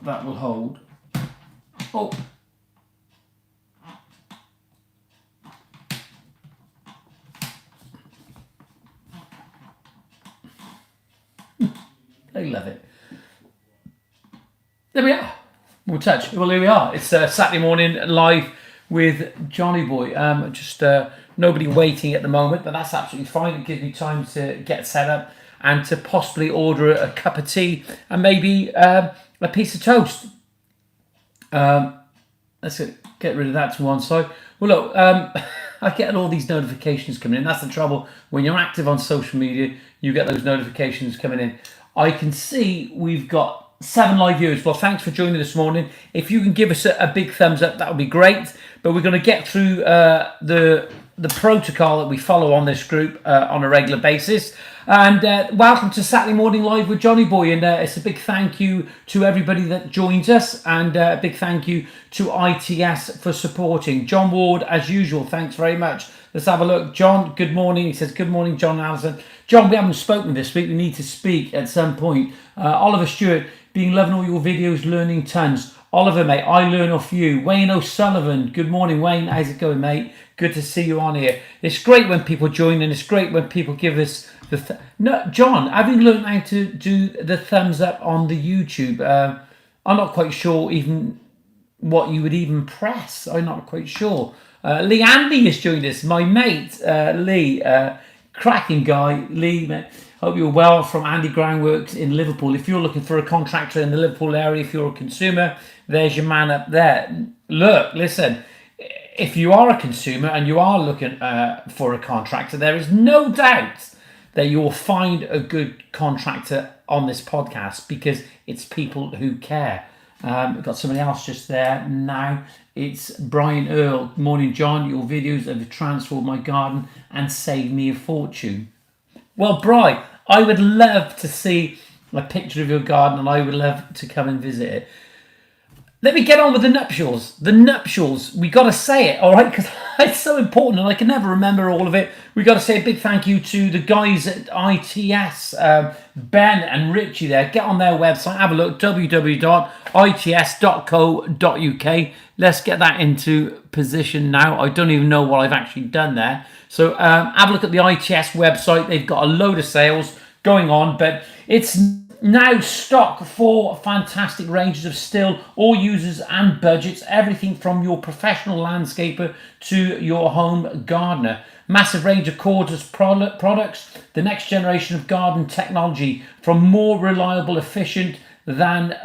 that will hold. Oh. I love it. There we are. We'll touch. Well, here we are. It's Saturday morning live with Johnyboy. Just nobody waiting at the moment, but that's absolutely fine. It gives me time to get set up and to possibly order a cup of tea and maybe a piece of toast. Let's get rid of that to one side. Well, look, I get all these notifications coming in. That's the trouble. When you're active on social media, you get those notifications coming in. I can see we've got 7 live viewers. Well, thanks for joining this morning. If you can give us a big thumbs up, that would be great. But we're going to get through the protocol that we follow on this group on a regular basis. And welcome to Saturday Morning Live with Johnyboy. And it's a big thank you to everybody that joins us. And a big thank you to ITS for supporting. John Ward, as usual, thanks very much. Let's have a look. John, good morning. He says, good morning, John Allison. John, we haven't spoken this week. We need to speak at some point. Oliver Stewart, been loving all your videos, learning tons. Oliver, mate, I learn off you. Wayne O'Sullivan, good morning, Wayne. How's it going, mate? Good to see you on here. It's great when people join, and it's great when people give us the... No, John, have you learned how to do the thumbs up on the YouTube? I'm not quite sure even what you would even press. I'm not quite sure. Lee Andy has joined us, my mate, Lee. Cracking guy, Lee, mate. Hope you're well, from Andy Groundworks in Liverpool. If you're looking for a contractor in the Liverpool area, if you're a consumer, there's your man up there. Look, listen, if you are a consumer and you are looking for a contractor, there is no doubt that you will find a good contractor on this podcast because it's people who care. We've got somebody else just there now. It's Brian Earl. Morning, John. Your videos have transformed my garden and saved me a fortune. Well, Brian, I would love to see a picture of your garden and I would love to come and visit it. Let me get on with the nuptials. The nuptials, we got to say it, all right? Because it's so important and I can never remember all of it. We got to say a big thank you to the guys at ITS, Ben and Richie there. Get on their website, have a look, www.its.co.uk. Let's get that into position now. I don't even know what I've actually done there. So have a look at the ITS website. They've got a load of sales going on, but it's now stock for fantastic ranges of still, all users and budgets, everything from your professional landscaper to your home gardener. Massive range of cordless products, the next generation of garden technology, from more reliable, efficient than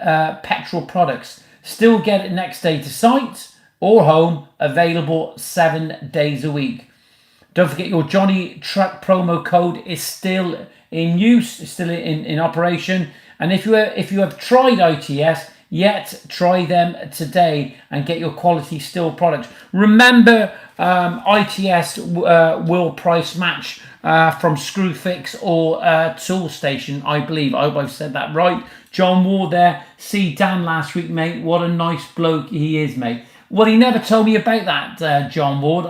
petrol products. Still get it next day to site or home, available 7 days a week. Don't forget your Johnny Truck promo code is still in use, still in operation. And if you have tried ITS yet, try them today and get your quality still products. Remember, ITS will price match from Screwfix or Toolstation, I believe. I hope I've said that right. John Ward there. See Dan last week, mate. What a nice bloke he is, mate. Well, he never told me about that, John Ward.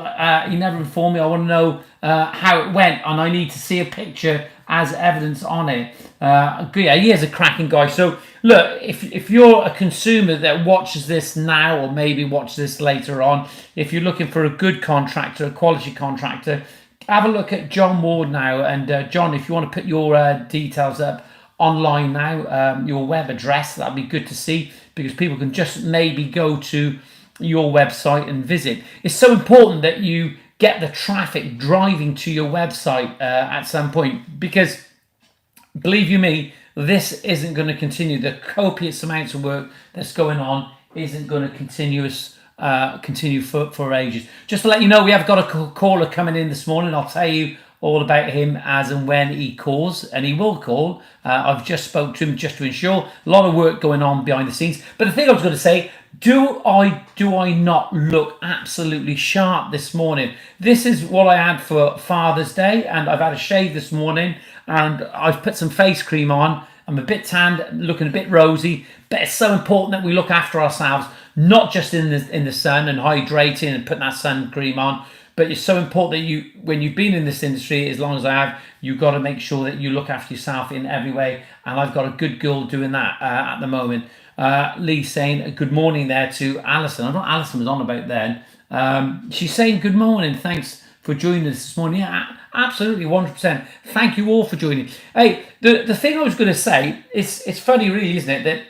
He never informed me. I want to know how it went, and I need to see a picture as evidence on it. Yeah, he is a cracking guy. So, look, if you're a consumer that watches this now or maybe watch this later on, if you're looking for a good contractor, a quality contractor, have a look at John Ward now. And, John, if you want to put your details up online now, your web address, that'd be good to see because people can just maybe go to your website and visit. It's so important that you get the traffic driving to your website at some point because, believe you me, this isn't going to continue. The copious amounts of work that's going on isn't going to continue for ages. Just to let you know, we have got a caller coming in this morning. I'll tell you all about him as and when he calls, and he will call. I've just spoke to him just to ensure. A lot of work going on behind the scenes. But the thing I was going to say, do I not look absolutely sharp this morning? This is what I had for Father's Day, and I've had a shave this morning, and I've put some face cream on. I'm a bit tanned, looking a bit rosy, but it's so important that we look after ourselves, not just in the sun and hydrating and putting that sun cream on, but it's so important that you, when you've been in this industry as long as I have, you've got to make sure that you look after yourself in every way. And I've got a good girl doing that at the moment. Lee saying good morning there to Alison. I know Alison was on about then. She's saying good morning. Thanks for joining us this morning. Yeah, absolutely, 100%. Thank you all for joining. Hey, the thing I was going to say, it's funny really, isn't it, that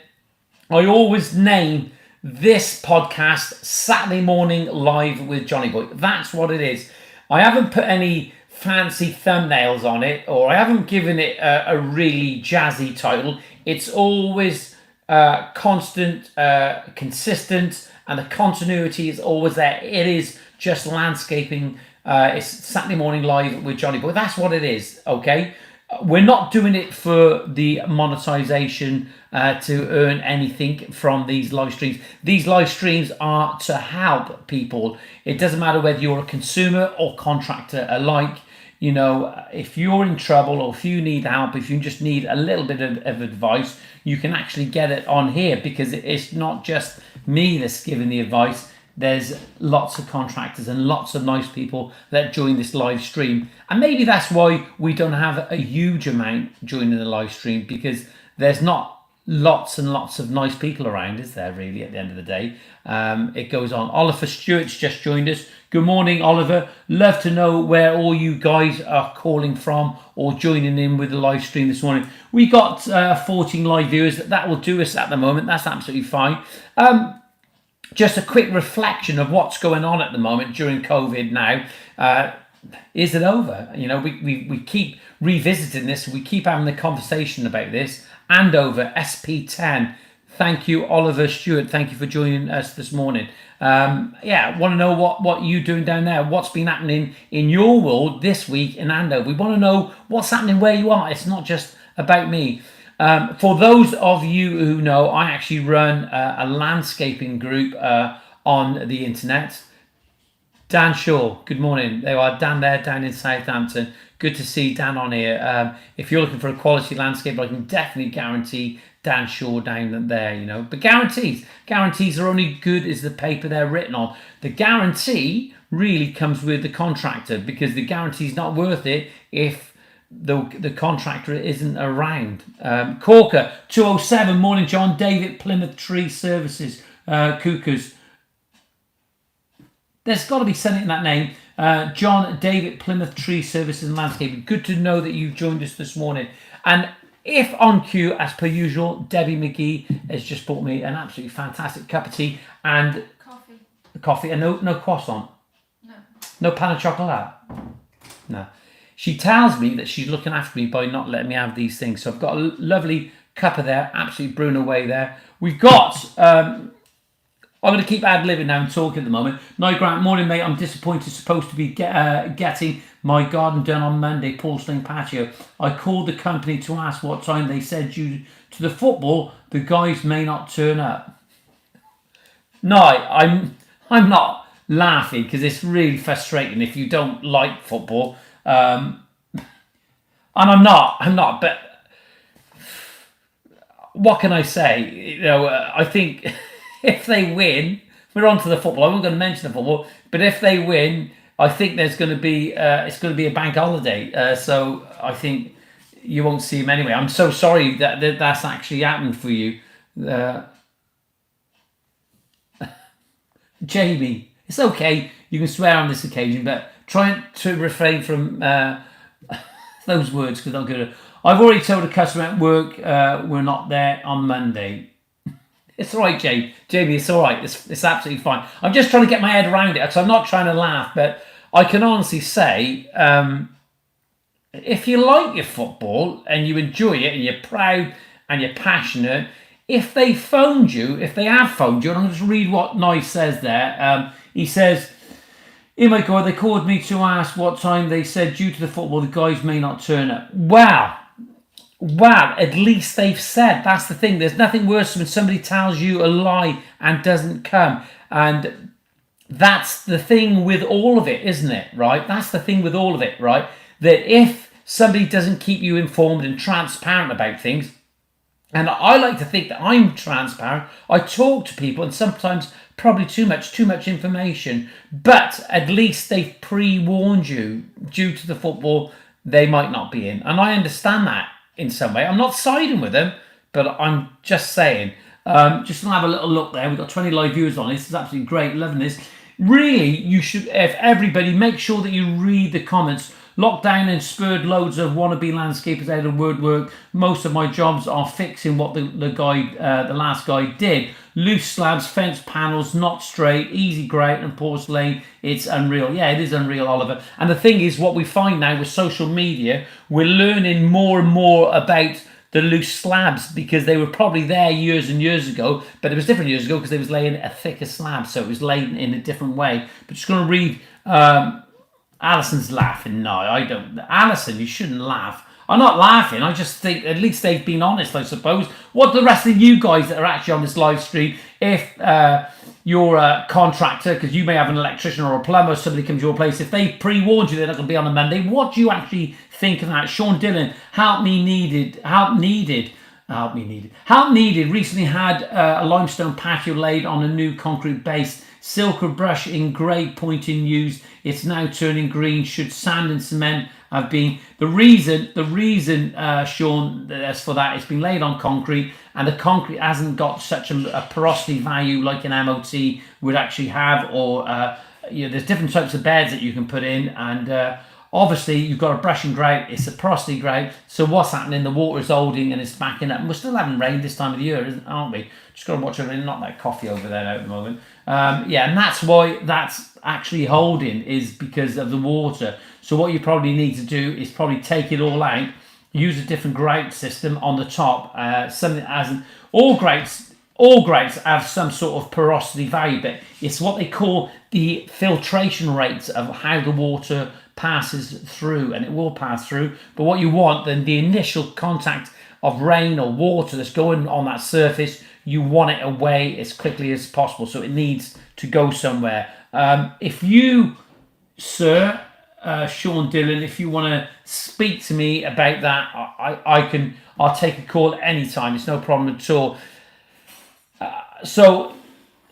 I always name this podcast Saturday Morning Live with Johnyboy. That's what it is. I haven't put any fancy thumbnails on it, or I haven't given it a really jazzy title. It's always constant, consistent, and the continuity is always there. It is just landscaping. It's Saturday Morning Live with Johnyboy. That's what it is, okay? We're not doing it for the monetization to earn anything from these live streams. These live streams are to help people. It doesn't matter whether you're a consumer or contractor alike. You know, if you're in trouble or if you need help, if you just need a little bit of advice, you can actually get it on here, because it's not just me that's giving the advice. There's lots of contractors and lots of nice people that join this live stream. And maybe that's why we don't have a huge amount joining the live stream, because there's not lots and lots of nice people around, is there, really, at the end of the day? It goes on. Oliver Stewart's just joined us. Good morning, Oliver. Love to know where all you guys are calling from or joining in with the live stream this morning. We got 14 live viewers. That will do us at the moment. That's absolutely fine. Just a quick reflection of what's going on at the moment during COVID now. Is it over? You know, we keep revisiting this. We keep having the conversation about this. Andover, SP10. Thank you, Oliver Stewart. Thank you for joining us this morning. Yeah, want to know what you're doing down there. What's been happening in your world this week in Andover. We want to know what's happening where you are. It's not just about me. For those of you who know, I actually run a landscaping group on the internet. Dan Shaw, good morning. There you are, Dan there, down in Southampton. Good to see Dan on here. If you're looking for a quality landscape, I can definitely guarantee Dan Shaw down there, you know. But guarantees are only good as the paper they're written on. The guarantee really comes with the contractor, because the guarantee is not worth it if the contractor isn't around. Corker 207, morning John. David, Plymouth Tree Services, Cuckoos. There's got to be something in that name. John David, Plymouth Tree Services and Landscaping. Good to know that you've joined us this morning. And if on cue, as per usual, Debbie McGee has just bought me an absolutely fantastic cup of tea and coffee, and no croissant. No pan of chocolate. No. She tells me that she's looking after me by not letting me have these things. So I've got a lovely cuppa there, absolutely brewing away there. We've got, I'm going to keep ad-libbing now and talking at the moment. Night Grant, morning mate, I'm disappointed, supposed to be getting my garden done on Monday, Porcelain patio. I called the company to ask what time. They said due to the football, the guys may not turn up. No, I'm not laughing, because it's really frustrating if you don't like football. And I'm not, but what can I say? You know, I think if they win, we're on to the football. I'm not going to mention the football, but if they win, I think there's going to be it's going to be a bank holiday. So I think you won't see him anyway. I'm so sorry that's actually happened for you, Jamie. It's okay. You can swear on this occasion, but try to refrain from those words, because I'm good. I've already told a customer at work we're not there on Monday. It's all right, Jamie. It's all right. It's absolutely fine. I'm just trying to get my head around it, because I'm not trying to laugh, but I can honestly say, if you like your football and you enjoy it and you're proud and you're passionate, if they have phoned you, and I'm going to just read what Nice says there. He says, oh my God, they called me to ask what time. They said due to the football, the guys may not turn up. Wow, at least they've said. That's the thing. There's nothing worse when somebody tells you a lie and doesn't come. And that's the thing with all of it, isn't it? Right? That's the thing with all of it, right? That if somebody doesn't keep you informed and transparent about things, and I like to think that I'm transparent, I talk to people, and sometimes probably too much information, but at least they've pre-warned you due to the football they might not be in. And I understand that in some way. I'm not siding with them, but I'm just saying, Just gonna have a little look there. We've got 20 live viewers on this. This is absolutely great. Loving this. Really, you should, if everybody, make sure that you read the comments. Lockdown and spurred loads of wannabe landscapers out of woodwork. Most of my jobs are fixing what the last guy did. Loose slabs, fence panels, not straight, easy grout and porcelain. It's unreal. Yeah, it is unreal, Oliver. And the thing is, what we find now with social media, we're learning more and more about the loose slabs, because they were probably there years and years ago, but it was different years ago because they was laying a thicker slab, so it was laid in a different way. But just going to read, Alison's laughing. No, I don't. Alison, you shouldn't laugh. I'm not laughing. I just think at least they've been honest, I suppose. What the rest of you guys that are actually on this live stream, if you're a contractor, because you may have an electrician or a plumber, somebody comes to your place, if they pre-warned you they're not going to be on a Monday, what do you actually think of that? Sean Dillon, help needed. Recently had a limestone patio laid on a new concrete base. Silver brush in grey pointing used. It's now turning green. Should sand and cement have been the reason, Sean, as for that, it's been laid on concrete, and the concrete hasn't got such a porosity value like an MOT would actually have, or there's different types of beds that you can put in, and obviously you've got a brush and grout, it's a porosity grout, so what's happening? The water is holding and it's backing up, and we're still having rain this time of the year, aren't we? Just got to watch everything, not that coffee over there at the moment. And that's why that's actually holding, is because of the water. So what you probably need to do is probably take it all out, use a different grout system on the top, something that hasn't. All grouts have some sort of porosity value, but it's what they call the filtration rates of how the water passes through, and it will pass through. But what you want, then, the initial contact of rain or water that's going on that surface, you want it away as quickly as possible, so it needs to go somewhere. If you, sir, Sean Dillon, if you want to speak to me about that, I'll take a call anytime. It's no problem at all. So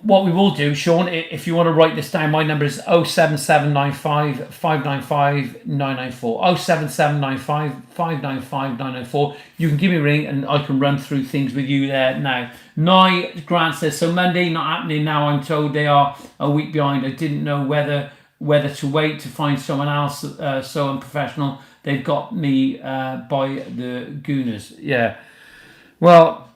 what we will do, Sean, if you want to write this down, my number is 07795 595 994. 07795 595 994. You can give me a ring and I can run through things with you there now. Nye Grant says, so Monday not happening now. I'm told they are a week behind. I didn't know whether to wait to find someone else so unprofessional. They've got me by the gooners. Yeah. Well,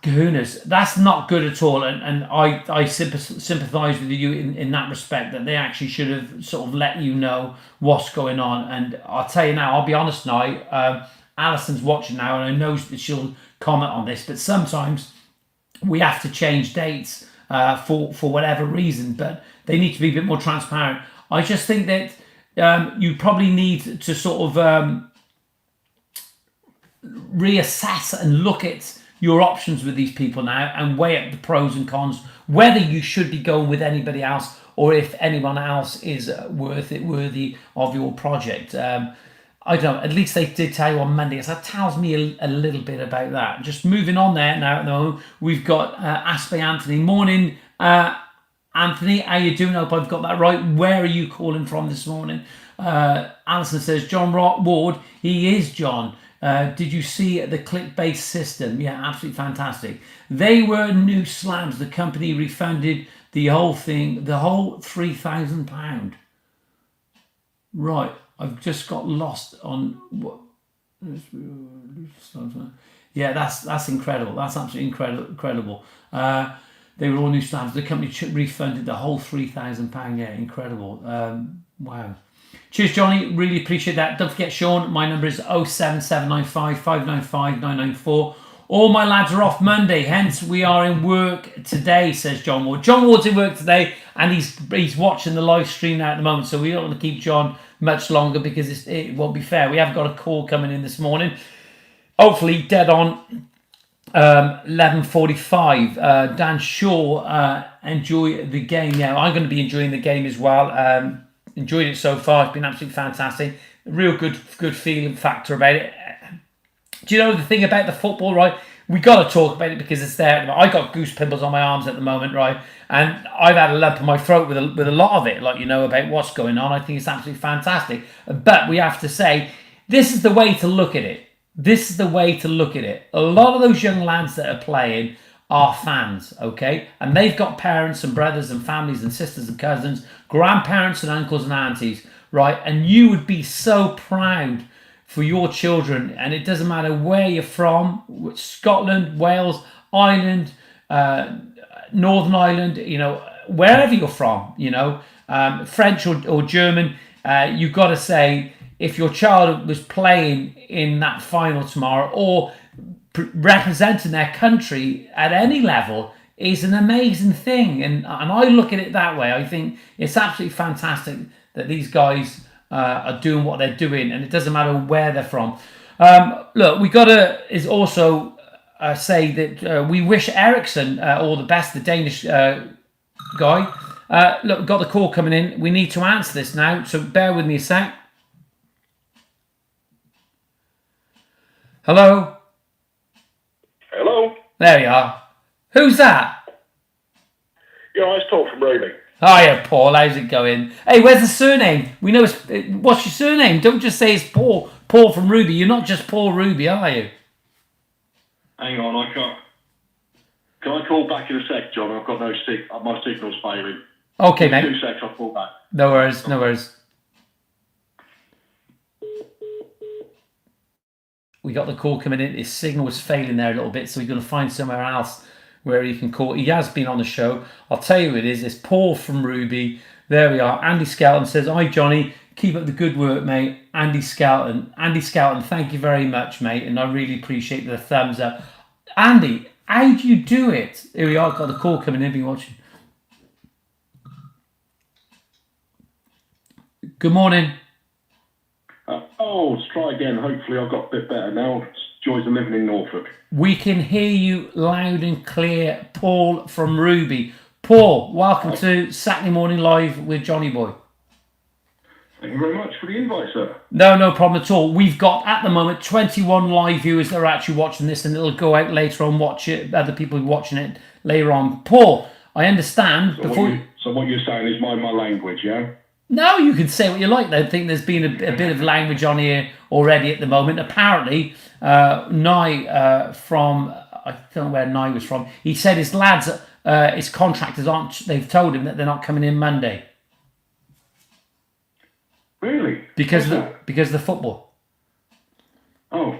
kahunas, that's not good at all, and I sympathise with you in that respect, that they actually should have sort of let you know what's going on. And I'll tell you now, I'll be honest now, Alison's watching now, and I know that she'll comment on this, but sometimes we have to change dates for whatever reason, but they need to be a bit more transparent. I just think that you probably need to sort of reassess and look at your options with these people now and weigh up the pros and cons, whether you should be going with anybody else or if anyone else is worthy of your project. I don't know, at least they did tell you on Monday, so that tells me a little bit about that. Just moving on there now, though, we've got Aspe Anthony. Morning, Anthony, how you doing? I hope I've got that right. Where are you calling from this morning? Alison says, John Ward, he is John. Did you see the click-based system? Yeah, absolutely fantastic. They were new slabs. The company refunded the whole thing, the whole £3,000. Right, I've just got lost on what. Yeah, that's incredible. That's absolutely incredible. They were all new slabs. The company refunded the whole £3,000. Yeah, incredible. Wow. Cheers, Johnny. Really appreciate that. Don't forget, Sean, my number is 07795 595 994. All my lads are off Monday, hence we are in work today, says John Ward. John Ward's in work today, and he's watching the live stream now at the moment, so we don't want to keep John much longer because it won't be fair. We have got a call coming in this morning. Hopefully dead on 11:45. Dan Shaw, enjoy the game. Yeah, I'm going to be enjoying the game as well. Enjoyed it so far. It's been absolutely fantastic. Real good feeling factor about it. Do you know the thing about the football, right? We got to talk about it because it's there. I got goose pimples on my arms at the moment, right? And I've had a lump in my throat with a lot of it, like, you know, about what's going on. I think it's absolutely fantastic. But we have to say, this is the way to look at it. This is the way to look at it. A lot of those young lads that are playing are fans, okay? And they've got parents and brothers and families and sisters and cousins, grandparents and uncles and aunties, right? And you would be so proud for your children, and it doesn't matter where you're from, Scotland, Wales, Ireland, Northern Ireland, wherever you're from, French or German, you've got to say, if your child was playing in that final tomorrow or representing their country at any level, is an amazing thing. And I look at it that way. I think it's absolutely fantastic that these guys are doing what they're doing, and it doesn't matter where they're from. Look, we got to is also say that we wish Ericsson all the best, the Danish guy. Look, we've got the call coming in. We need to answer this now, so bear with me a sec. Hello? Hello? There you are. Who's that? Yeah, it's Paul from Rubi. Hiya, Paul. How's it going? Hey, where's the surname? We know what's your surname? Don't just say it's Paul. Paul from Rubi. You're not just Paul Rubi, are you? Hang on, I can't. Can I call back in a sec, John? I've got no my signal's failing. Okay, mate. 2 secs, I'll call back. No worries, no worries. We got the call coming in. His signal was failing there a little bit, so we're going to find somewhere else where he can call. He has been on the show. I'll tell you who it is. It's Paul from Rubi. There we are. Andy Skelton says, "Hi, Johnny. Keep up the good work, mate." Andy Skelton. Andy Skelton, thank you very much, mate. And I really appreciate the thumbs up. Andy, how do you do it? Here we are. Got the call coming in. Be watching. Good morning. Let's try again. Hopefully I've got a bit better now. Joys of living in Norfolk. We can hear you loud and clear. Paul from Rubi. Paul, welcome to Saturday Morning Live with Johnyboy. Thank you very much for the invite, sir. No problem at all. We've got, at the moment, 21 live viewers that are actually watching this, and it'll go out later on, watch it, other people watching it later on. Paul, I understand... So what you're saying is my language, yeah? No, you can say what you like. I think there's been a bit of language on here already at the moment. Apparently, Nye from... I don't know where Nye was from. He said his lads, his contractors aren't... They've told him that they're not coming in Monday. Really? Because of the football. Oh.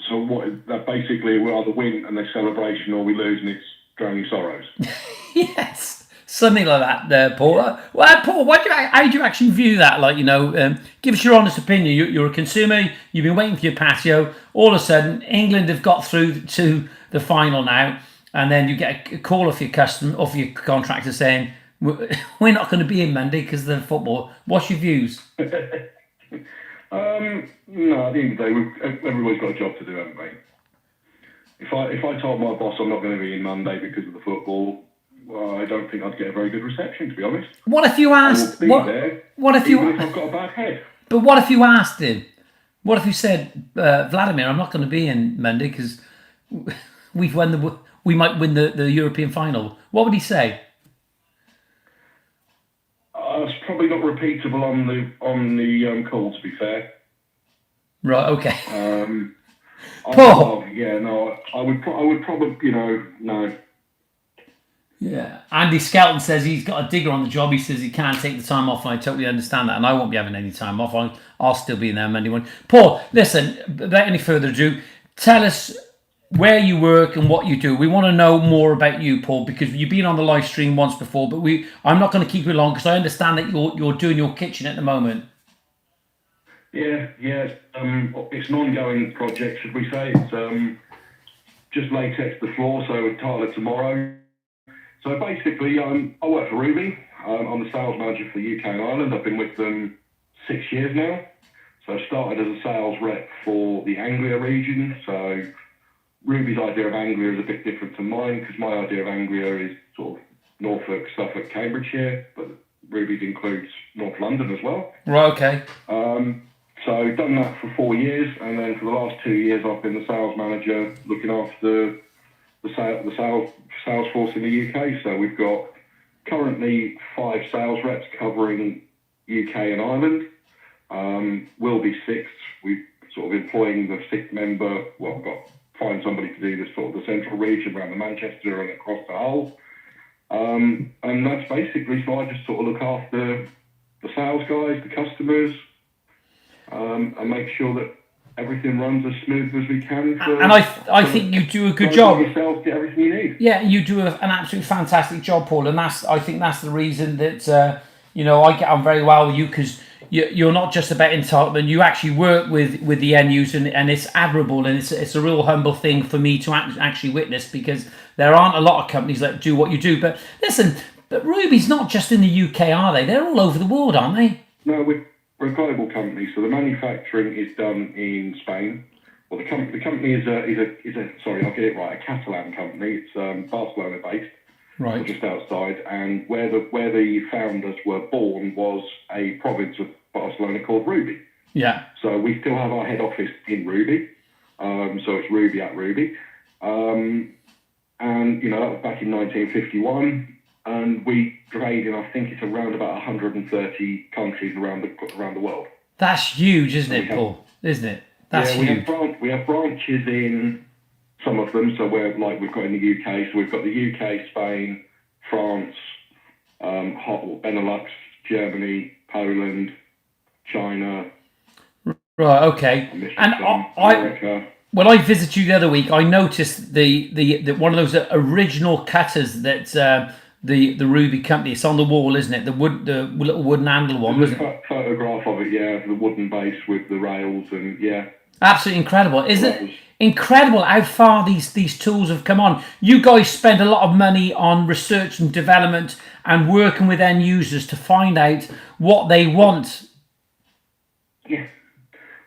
So what? That basically we either win and they celebration, or we lose and it's drowning sorrows. Yes. Something like that there, Paul. Well, Paul, how do you actually view that? Like, give us your honest opinion. You're a consumer. You've been waiting for your patio. All of a sudden, England have got through to the final now, and then you get a call off your contractor saying, "We're not going to be in Monday because of the football." What's your views? No, at the end of the day, everybody's got a job to do, haven't they? If I told my boss I'm not going to be in Monday because of the football, well, I don't think I'd get a very good reception, to be honest. What if you asked? What if I've got a bad head? But what if you asked him? What if you said, Vladimir, I'm not going to be in Monday because we might win the European final? What would he say? It's probably not repeatable on the call, to be fair. Right. Okay. Paul. I would probably, no. Yeah. Andy Skelton says he's got a digger on the job. He says he can't take the time off, and I totally understand that. And I won't be having any time off. I'll still be in there Monday morning. Paul, listen, without any further ado, tell us where you work and what you do. We want to know more about you, Paul, because you've been on the live stream once before, but I'm not going to keep you long because I understand that you're doing your kitchen at the moment. Yeah. It's an ongoing project, should we say. It's just latex the floor, so we'll tile it tomorrow. So basically, I work for Rubi. I'm the sales manager for the UK and Ireland. I've been with them 6 years now. So I started as a sales rep for the Anglia region. So Ruby's idea of Anglia is a bit different to mine because my idea of Anglia is sort of Norfolk, Suffolk, Cambridgeshire, but Ruby's includes North London as well. Right, okay. So I've done that for 4 years, and then for the last 2 years I've been the sales manager looking after the sales force in the UK. So we've got currently 5 sales reps covering UK and Ireland. Will be 6th. We're sort of employing the 6th member. Well, I've got find somebody to do the sort of the central region around the Manchester and across the whole. And that's basically, so I just sort of look after the sales guys, the customers, and make sure that everything runs as smooth as we can. And I think you do a good job. Yourself, get everything you need. Yeah, you do an absolutely fantastic job, Paul, and I think that's the reason that I get on very well with you, because you're not just about entitlement. You actually work with the end user, and it's admirable, and it's a real humble thing for me to actually witness, because there aren't a lot of companies that do what you do. But listen, but Rubi's not just in the UK, are they? They're all over the world, aren't they? No, we're a global company, so the manufacturing is done in Spain. Well, the company is a sorry, I'll get it right, a Catalan company. It's Barcelona based, right, just outside, and where the founders were born was a province of Barcelona called Rubi. Yeah. So we still have our head office in Rubi. So it's Rubi at Rubi, and that was back in 1951. And we trade in, I think it's around about 130 countries around the world. That's huge, isn't it, Paul? Isn't it? That's huge. We have branches in some of them. So we've got in the UK. So we've got the UK, Spain, France, Benelux, Germany, Poland, China. Right. Okay. And America. When I visited you the other week, I noticed the one of those original cutters that. The Rubi company, it's on the wall, isn't it? The little wooden handle one, wasn't it? Photograph of it, yeah, the wooden base with the rails, and yeah, absolutely incredible. Is it incredible how far these tools have come on? You guys spend a lot of money on research and development and working with end users to find out what they want. Yeah.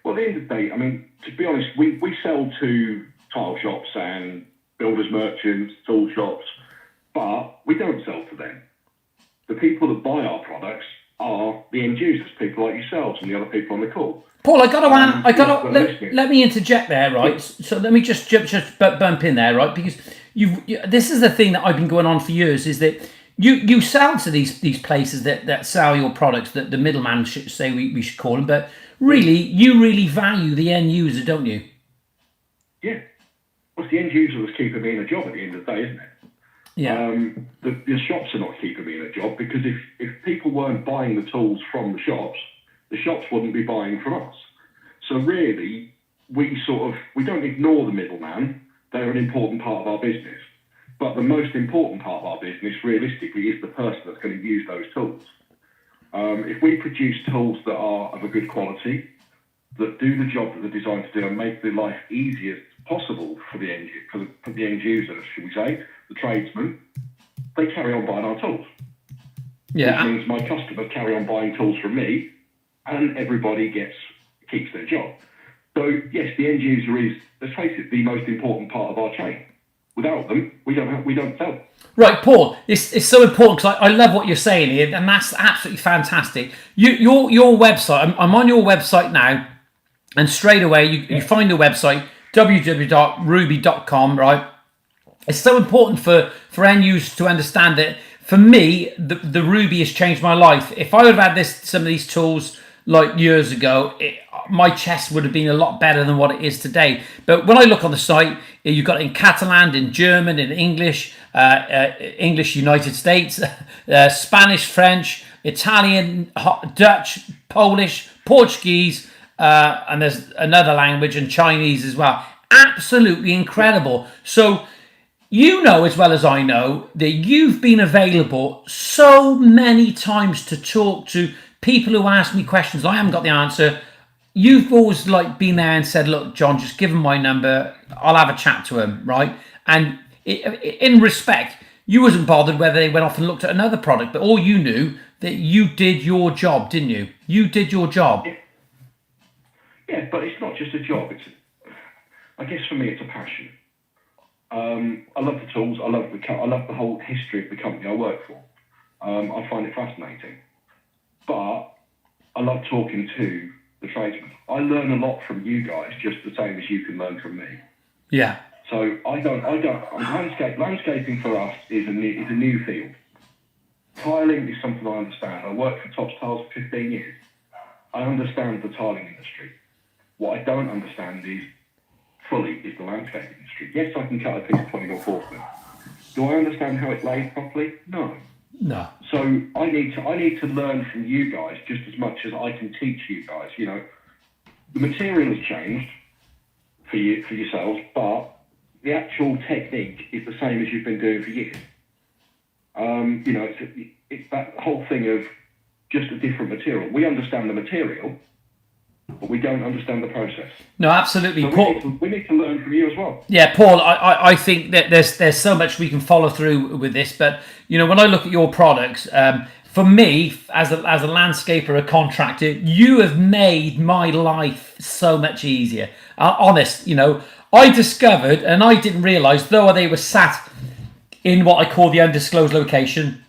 Well, at the end of the day, I mean, to be honest, we sell to tile shops and builders merchants, tool shops. But we don't sell to them. The people that buy our products are the end users, people like yourselves and the other people on the call. Paul, let me interject there, right? Yeah. So let me just bump in there, right? Because this is the thing that I've been going on for years, is that you sell to these places that sell your products, that the middleman should say we should call them, but really you really value the end user, don't you? Yeah. Well, it's the end user that's keeping me in a job at the end of the day, isn't it? Yeah. The shops are not keeping me in a job, because if people weren't buying the tools from the shops wouldn't be buying from us. So really, we don't ignore the middleman. They're an important part of our business. But the most important part of our business, realistically, is the person that's going to use those tools. If we produce tools that are of a good quality, that do the job that they're designed to do and make the life easiest possible for the end user, should we say, the tradesman, they carry on buying our tools. Yeah. Which means my customers carry on buying tools from me, and everybody keeps their job. So yes, the end user is, let's face it, the most important part of our chain. Without them, we don't sell. Right, Paul, it's so important, because I love what you're saying here, and that's absolutely fantastic. Your website, I'm on your website now, and straight away you find the website, www.rubi.com, right? It's so important for end users to understand that. For me, the Rubi has changed my life. If I would have had some of these tools like years ago, my chest would have been a lot better than what it is today. But when I look on the site, you've got it in Catalan, in German, in English, English United States, Spanish, French, Italian, Dutch, Polish, Portuguese, and there's another language, and Chinese as well. Absolutely incredible. So you know as well as I know that you've been available so many times to talk to people who ask me questions. I haven't got the answer. You've always been there and said, look, John, just give him my number. I'll have a chat to him, right? And in respect, you wasn't bothered whether they went off and looked at another product, but all you knew that you did your job, didn't you? You did your job. Yeah, but it's not just a job. I guess for me, it's a passion. I love the tools. I love the whole history of the company I work for. I find it fascinating. But I love talking to the tradesmen. I learn a lot from you guys, just the same as you can learn from me. Yeah. So landscaping for us is a new field. Tiling is something I understand. I worked for Tops Tiles for 15 years. I understand the tiling industry. What I don't understand is fully is the landscape industry. Yes, I can cut a piece of 20mm porcelain. Do I understand how it's laid properly? No. No. So I need to learn from you guys just as much as I can teach you guys. You know, the material has changed for yourselves, but the actual technique is the same as you've been doing for years. You know, it's that whole thing of just a different material. We understand the material, but we don't understand the process. No, absolutely. So Paul, we need to learn from you as well. yeah, Paul, I think that there's so much we can follow through with this, but you know, when I look at your products, for me as a landscaper, a contractor, you have made my life so much easier. Honest, you know, I discovered, and I didn't realise, though they were sat in what I call the undisclosed location.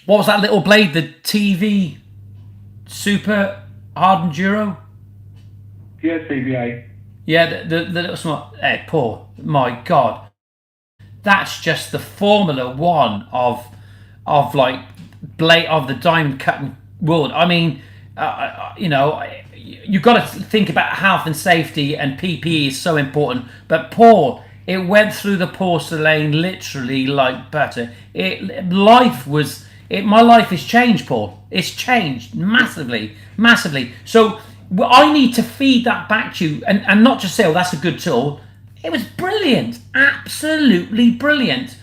What was that little blade? The TV Super Hard Enduro? Yeah, CVA. Yeah, the little small. Hey, Paul, my God, that's just the Formula One of like blade of the diamond cutting world. I mean, you know, you've got to think about health and safety, and PPE is so important. But Paul, it went through the porcelain literally like butter. My life has changed, Paul. It's changed massively, massively. So I need to feed that back to you, and not just say, oh, that's a good tool. It was brilliant, absolutely brilliant.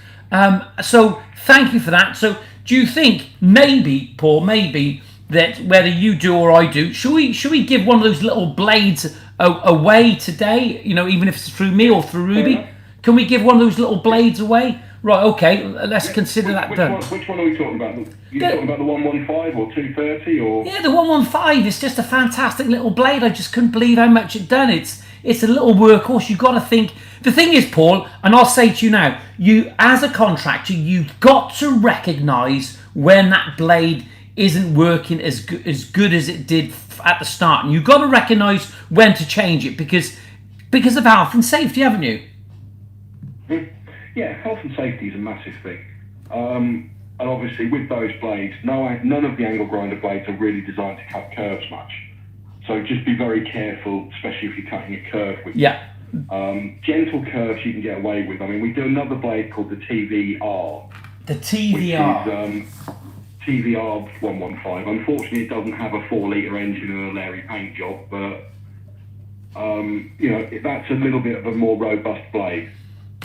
So thank you for that. So do you think maybe, Paul, that whether you do or I do, should we give one of those little blades away today? You know, even if it's through me or through Rubi, can we give one of those little blades away? Right, okay, let's consider that done. Which one are we talking about? Talking about the 115 or 230 or? Yeah, the 115 is just a fantastic little blade. I just couldn't believe how much it done. It's a little workhorse. You've got to think. The thing is, Paul, and I'll say to you now, you as a contractor, you've got to recognise when that blade isn't working as good as it did at the start, and you've got to recognise when to change it because of health and safety, haven't you? Yeah, health and safety is a massive thing. And obviously with those blades, none of the angle grinder blades are really designed to cut curves much. So just be very careful, especially if you're cutting a curve with gentle curves you can get away with. I mean, we do another blade called the TVR. The TVR. Which is TVR 115. Unfortunately, it doesn't have a 4-litre engine and a Larry paint job, but you know, that's a little bit of a more robust blade.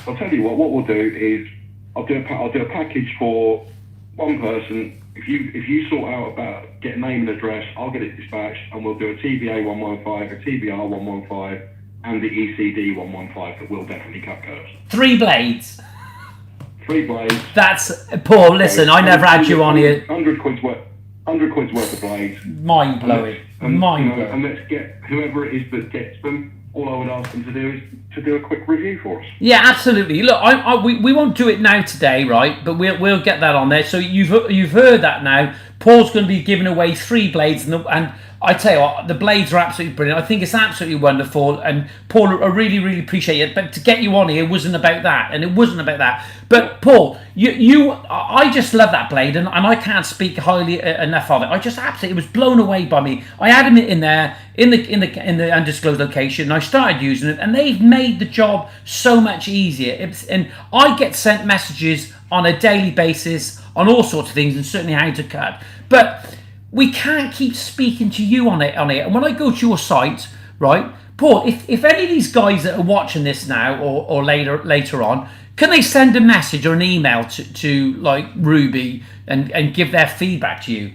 I'll tell you what we'll do is I'll do a package for one person. If you sort out about get name and address, I'll get it dispatched, and we'll do a TVA 115, a TBR 115, and the ECD 115 that will definitely cut curves. 3 blades. 3 blades. That's Paul. Listen, I never had you on here. 100 quid's worth of blades. Mind blowing. Mind blowing. And let's get whoever it is that gets them. All I would ask them to do is to do a quick review for us. Yeah, absolutely. Look, we won't do it now today, right? But we'll get that on there. So you've heard that now. Paul's going to be giving away 3 blades, and I tell you what, the blades are absolutely brilliant. I think it's absolutely wonderful. And Paul, I really, really appreciate it. But to get you on here wasn't about that, and it wasn't about that. But Paul, I just love that blade, and I can't speak highly enough of it. I just absolutely, it was blown away by me. I had him in there in the undisclosed location, and I started using it, and they've made the job so much easier. And I get sent messages on a daily basis on all sorts of things, and certainly how to cut. But we can't keep speaking to you on it. And when I go to your site, right, Paul, if any of these guys that are watching this now or later on, can they send a message or an email to like Rubi and give their feedback to you?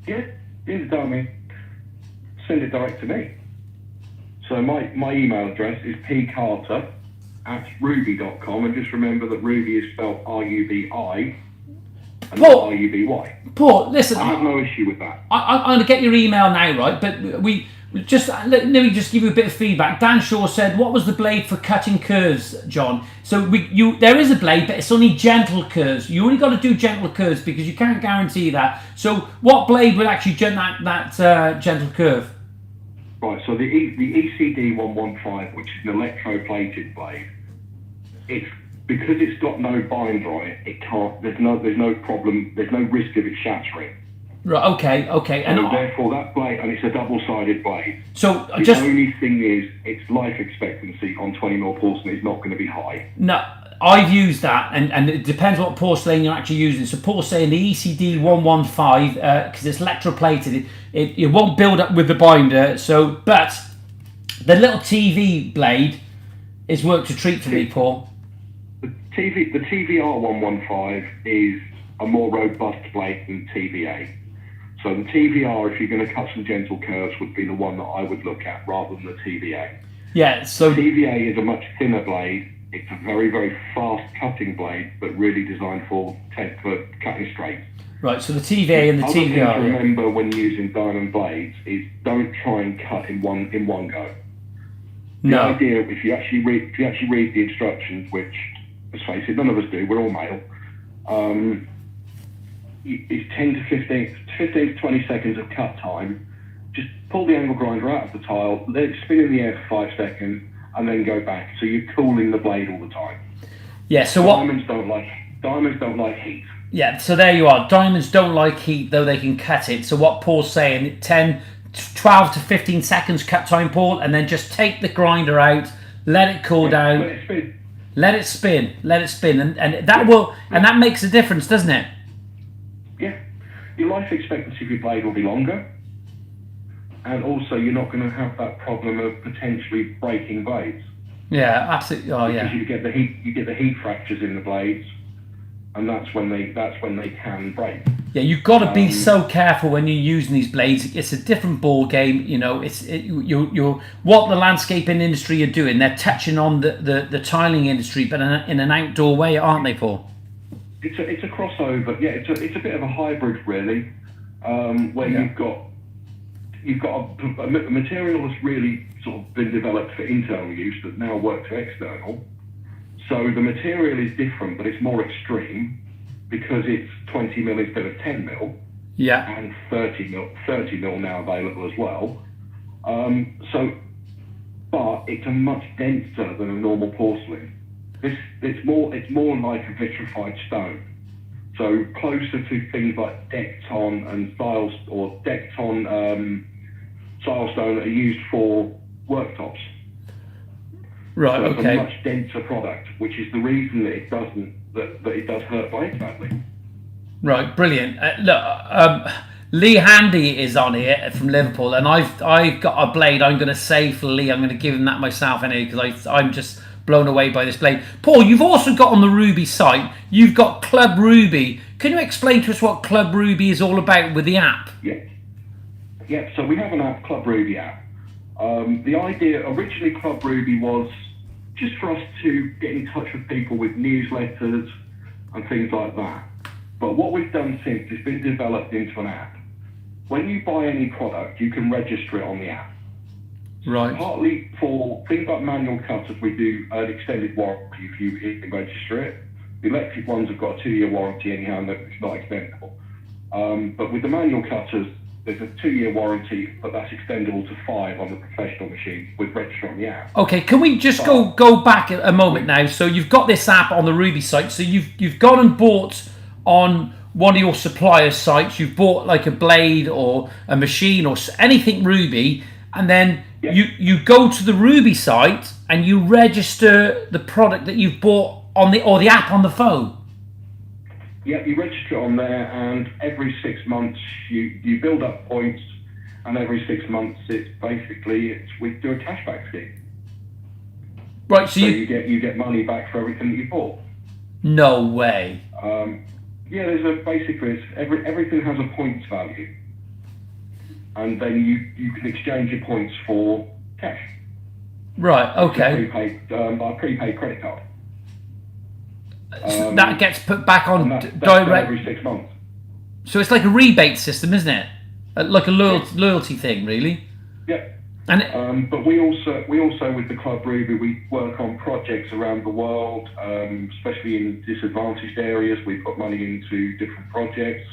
Yeah, you tell me. Send it direct to me. So my email address is pcarter@rubi.com, and just remember that Rubi is spelled RUBI and not RUBY. Paul, listen, I have no issue with that. I'm going to get your email now, right? But we just let me just give you a bit of feedback. Dan Shaw said, "What was the blade for cutting curves, John?" So there is a blade, but it's only gentle curves. You only got to do gentle curves because you can't guarantee that. So what blade would actually that gentle curve? Right. So the ECD 115, which is an electroplated blade, because it's got no bind on it, it can't. There's no problem. There's no risk of it shattering. Right. Okay. Okay. So therefore that blade, and it's a double-sided blade. So The only thing is, its life expectancy on 20mm porcelain is not going to be high. No, I've used that, and it depends what porcelain you're actually using. So porcelain, the ECD 115, because it's electroplated, it won't build up with the binder. So, but the little TV blade is worked a treat for me, Paul. The TVR 115 is a more robust blade than TVA. So the TVR, if you're going to cut some gentle curves, would be the one that I would look at rather than the TVA. Yeah. So TVA is a much thinner blade. It's a very, very fast cutting blade, but really designed for cutting straight. Right. So the TVA and the Other TVR. thing to remember when using diamond blades is don't try and cut in one go. The idea, if you actually read the instructions, which, let's face it, none of us do. We're all male. It's 10 to 20 seconds of cut time. Just pull the angle grinder out of the tile, let it spin in the air for 5 seconds, and then go back. So you're cooling the blade all the time. Yeah. So diamonds don't like heat. Yeah. So there you are. Diamonds don't like heat, though they can cut it. So what Paul's saying, 12 to 15 seconds cut time, Paul, and then just take the grinder out, let it cool down, let it spin, and that makes a difference, doesn't it? Yeah, your life expectancy of your blade will be longer, and also you're not going to have that problem of potentially breaking blades. Yeah, absolutely. Oh, because yeah. you get the heat fractures in the blades, and that's when they can break. Yeah, you've got to be so careful when you're using these blades. It's a different ball game, you know. You're what the landscaping industry are doing. They're touching on the tiling industry, but in an outdoor way, aren't they, Paul? It's a crossover. Yeah, it's a bit of a hybrid, really, where you've got a material that's really sort of been developed for internal use that now works for external. So the material is different, but it's more extreme because it's 20mm instead of 10mm. Yeah. And 30mm now available as well. But it's a much denser than a normal porcelain. It's more like a vitrified stone. So closer to things like Decton and Decton silestone that are used for worktops. Right. So Okay. it's a much denser product, which is the reason that it does hurt blades badly. Right. Brilliant. Look, Lee Handy is on here from Liverpool, and I've got a blade I'm going to save for Lee. I'm going to give him that myself anyway because I'm just blown away by this blade. Paul, you've also got on the Rubi site, you've got Club Rubi. Can you explain to us what Club Rubi is all about with the app? Yeah. So we have an app, Club Rubi app. The idea originally, Club Rubi was just for us to get in touch with people with newsletters and things like that. But what we've done since, it's been developed into an app. When you buy any product, you can register it on the app. Right. Partly for things like manual cutters, we do an extended warranty if you register it. The electric ones have got a 2-year warranty anyhow, and it's not extendable. But with the manual cutters, there's a 2-year warranty, but that's extendable to 5 on the professional machine with register on the app. Okay, can we just go back a moment now? So you've got this app on the Rubi site. So you've gone and bought on one of your suppliers' sites. You've bought like a blade or a machine or anything Rubi, and then you go to the Rubi site and you register the product that you've bought on the app on the phone. Yeah, you register on there, and every 6 months you build up points, and every 6 months we do a cashback scheme. Right, so you get money back for everything that you bought. No way. Yeah, everything has a points value, and then you can exchange your points for cash. Right. Okay. By a prepaid credit card. So that gets put back on that's direct every 6 months. So it's like a rebate system, isn't it? Like a loyalty thing, really. Yeah. And but we also with the Club Rubi, we work on projects around the world, especially in disadvantaged areas. We put money into different projects.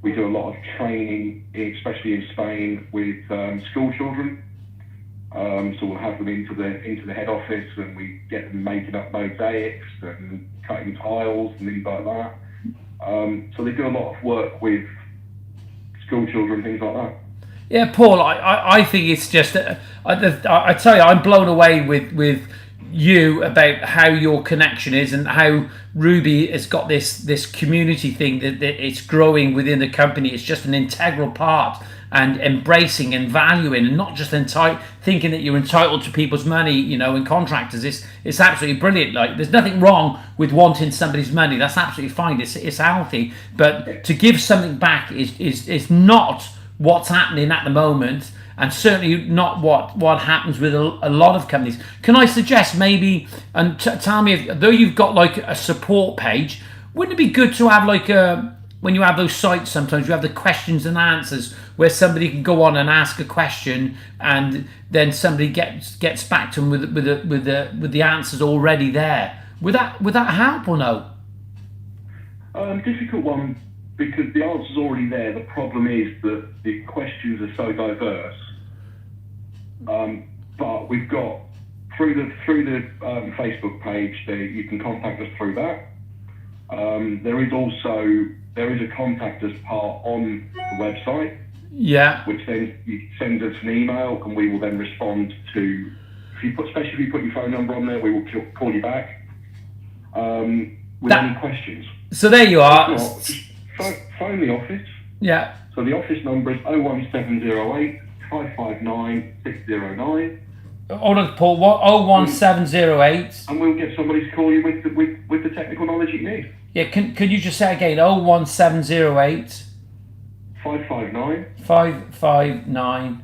We do a lot of training, especially in Spain, with school children. So we'll have them into the head office, and we get them making up mosaics and cutting tiles and things like that. So they do a lot of work with school children, things like that. Yeah, Paul, I think it's just, I tell you, I'm blown away with you about how your connection is and how Rubi has got this community thing that it's growing within the company. It's just an integral part, and embracing and valuing, and not just thinking that you're entitled to people's money, you know, and contractors. It's absolutely brilliant. Like, there's nothing wrong with wanting somebody's money. That's absolutely fine. It's healthy. But to give something back is not what's happening at the moment, and certainly not what happens with a lot of companies. Can I suggest maybe, and tell me, though you've got like a support page, wouldn't it be good to have like when you have those sites, sometimes you have the questions and answers where somebody can go on and ask a question, and then somebody gets back to them with the answers already there. Would that help or no? Difficult one, because the answer's already there. The problem is that the questions are so diverse. But we've got through the Facebook page there, you can contact us through that. There is a contact us part on the website. Yeah. Which then you send us an email, and we will then respond to. Especially if you put your phone number on there, we will call you back with any questions. So there you are. Not, just phone the office. Yeah. So the office number is 01708 559 609. Hold on, Paul. What? 01708. And we'll get somebody to call you with the technical knowledge you need. Yeah. Can you just say again? 01708 559 559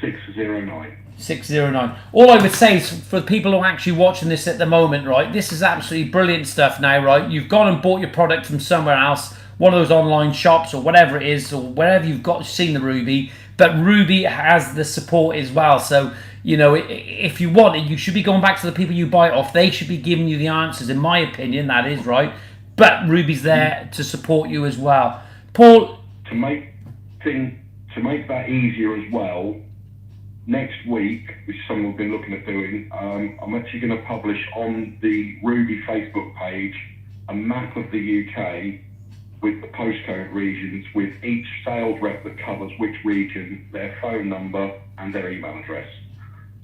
609. 609. All I would say is, for the people who are actually watching this at the moment, right, this is absolutely brilliant stuff now, right? You've gone and bought your product from somewhere else, one of those online shops or whatever it is, or wherever you've seen the Rubi, but Rubi has the support as well. So, you know, if you want it, you should be going back to the people you buy it off. They should be giving you the answers, in my opinion, that is right. But Rubi's there to support you as well. Paul? To make that easier as well, next week, which is something we've been looking at doing, I'm actually going to publish on the Rubi Facebook page a map of the UK with the postcode regions, with each sales rep that covers which region, their phone number and their email address.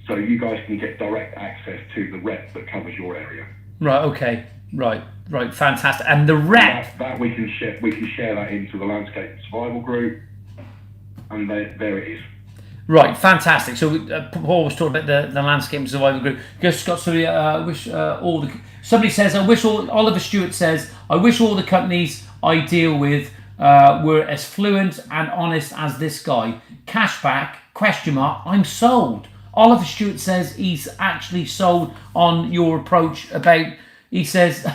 So you guys can get direct access to the rep that covers your area. Right, okay. Right, fantastic. And the rep... That we can share that into the Landscape Survival Group, and there it is. Right, fantastic. So Paul was talking about the Landscape Survival Group. Just got to wish all the... Somebody says, Oliver Stewart says, I wish all the companies I deal with were as fluent and honest as this guy. Cashback, ? I'm sold. Oliver Stewart says he's actually sold on your approach about... He says...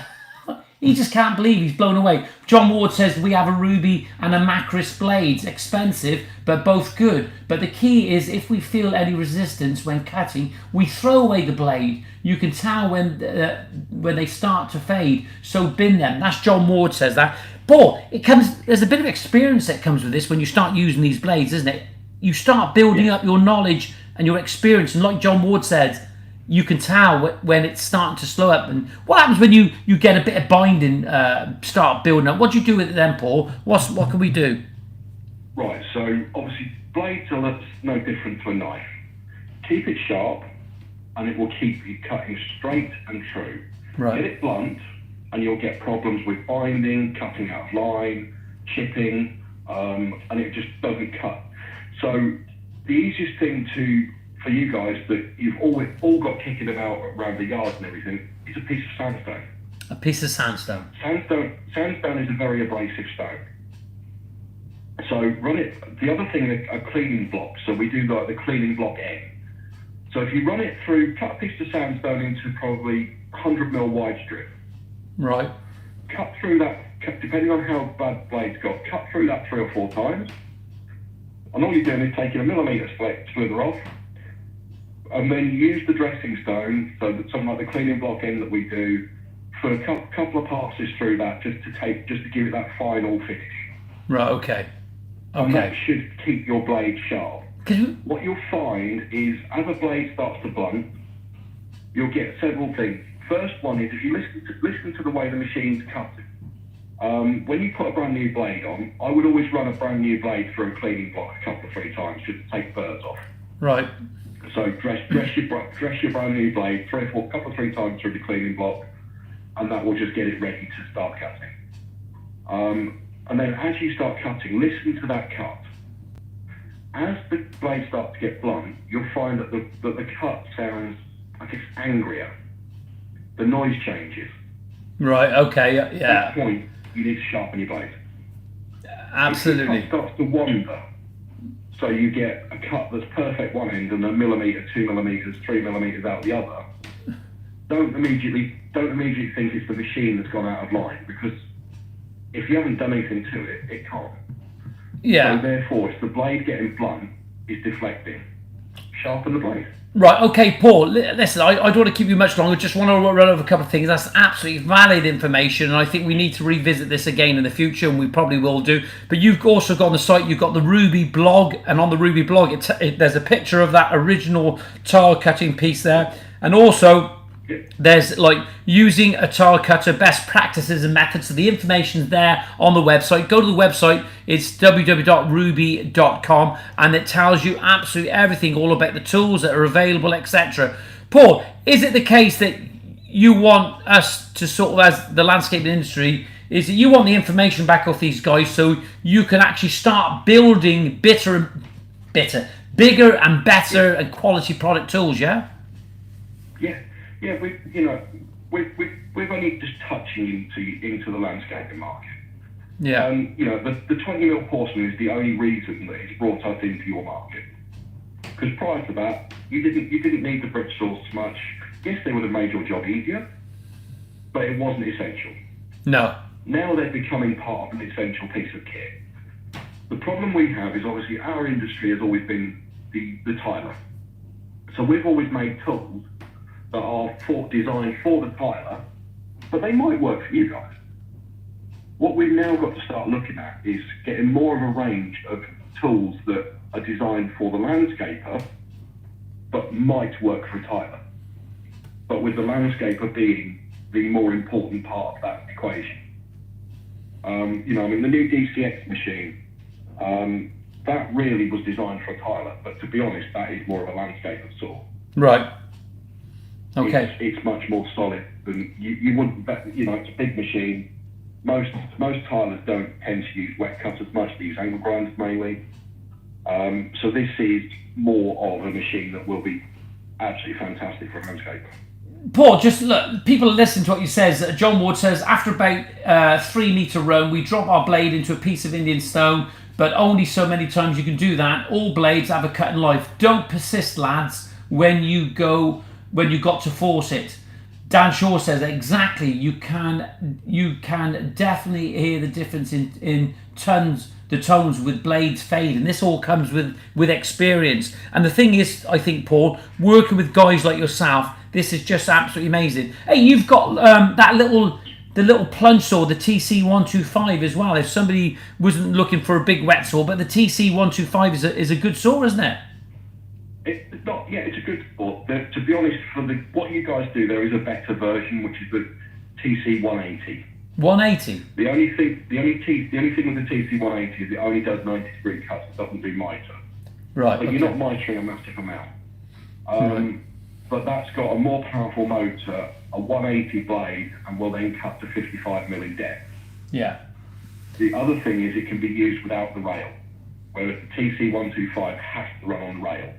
He just can't believe, he's blown away. John Ward says, we have a Rubi and a Macris blades. Expensive, but both good. But the key is, if we feel any resistance when cutting, we throw away the blade. You can tell when they start to fade. So bin them. That's John Ward says that. But there's a bit of experience that comes with this when you start using these blades, isn't it? You start building up your knowledge and your experience. And like John Ward said, you can tell when it's starting to slow up. And what happens when you get a bit of binding start building up? What do you do with it then, Paul? What can we do? Right, so obviously blades are no different to a knife. Keep it sharp and it will keep you cutting straight and true. Right. Get it blunt and you'll get problems with binding, cutting out of line, chipping, and it just doesn't cut. So the easiest thing for you guys that you've all got kicking about around the yard and everything, is a piece of sandstone. A piece of sandstone. Sandstone is a very abrasive stone. So run it. The other thing, a cleaning block. So we do like the cleaning block N. So if you run it through, cut a piece of sandstone into probably 100mm wide strip. Right. Cut through that, depending on how bad blades got, cut through that 3 or 4 times. And all you're doing is taking a millimetre slither off, and then use the dressing stone, so that something like the cleaning block end that we do, for a couple of passes through that, just to give it that final finish. Right. Okay. And that should keep your blade sharp. What you'll find is, as a blade starts to blunt, you'll get several things. First one is, if you listen to the way the machine's cutting, When you put a brand new blade on, I would always run a brand new blade through a cleaning block a couple of 3 times just to take burrs off. Right. So dress your brand new blade couple of 3 times through the cleaning block, and that will just get it ready to start cutting. And then as you start cutting, listen to that cut. As the blade starts to get blunt, you'll find that the cut sounds, I guess, angrier. The noise changes. Right. Okay. Yeah. At that point, you need to sharpen your blade. Absolutely. If the cut starts to wander, so you get a cut that's perfect one end and a millimetre, 2 millimetres, 3 millimetres out the other, don't immediately think it's the machine that's gone out of line, because if you haven't done anything to it, it can't. Yeah. So therefore, it's the blade getting blunt is deflecting. Sharpen the blade. Right, okay, Paul, listen, I don't want to keep you much longer. Just want to run over a couple of things. That's absolutely valid information, and I think we need to revisit this again in the future, and we probably will do. But you've also got on the site, you've got the Rubi blog, and on the Rubi blog, there's a picture of that original tile cutting piece there. And also, there's like using a tile cutter, best practices and methods. So the information's there on the website. Go to the website, it's www.rubi.com, and it tells you absolutely everything, all about the tools that are available, etc. Paul, is it the case that you want us to sort of, as the landscaping industry, is that you want the information back off these guys so you can actually start building bigger and better and quality product tools, yeah? Yeah, we're only just touching into the landscaping market. Yeah. The 20mm porcelain is the only reason that it's brought us into your market. Because prior to that, you didn't need the brick saws much. Yes, they would have made your job easier, but it wasn't essential. No. Now they're becoming part of an essential piece of kit. The problem we have is obviously our industry has always been the tiler. So we've always made tools that are designed for the tiler, but they might work for you guys. What we've now got to start looking at is getting more of a range of tools that are designed for the landscaper, but might work for a tiler. But with the landscaper being the more important part of that equation. The new DCX machine, that really was designed for a tiler, but to be honest, that is more of a landscaper saw. Right. Okay. It's much more solid than you wouldn't. It's a big machine. Most tilers don't tend to use wet cutters much. They use angle grinders mainly. So this is more of a machine that will be absolutely fantastic for a landscaper. Paul, just look, people listen to what you says. John Ward says, after about 3 metre run, we drop our blade into a piece of Indian stone, but only so many times you can do that. All blades have a cut in life. Don't persist, lads, when you got to force it. Dan Shaw says exactly. You can definitely hear the difference in the tones with blades fade, and this all comes with experience. And the thing is, I think, Paul, working with guys like yourself, this is just absolutely amazing. Hey, you've got the little plunge saw, the TC125 as well. If somebody wasn't looking for a big wet saw, but the TC125 is a good saw, isn't it? It's not. Yeah, it's a good saw. To be honest, for what you guys do, there is a better version, which is the TC180. 180. The only thing with the TC180 is it only does 90-degree cuts. It doesn't do mitre. Right. But okay. You're not mitring a massive amount. Right. But that's got a more powerful motor, a 180 blade, and will then cut to 55mm in depth. Yeah. The other thing is it can be used without the rail, whereas the TC125 has to run on rail.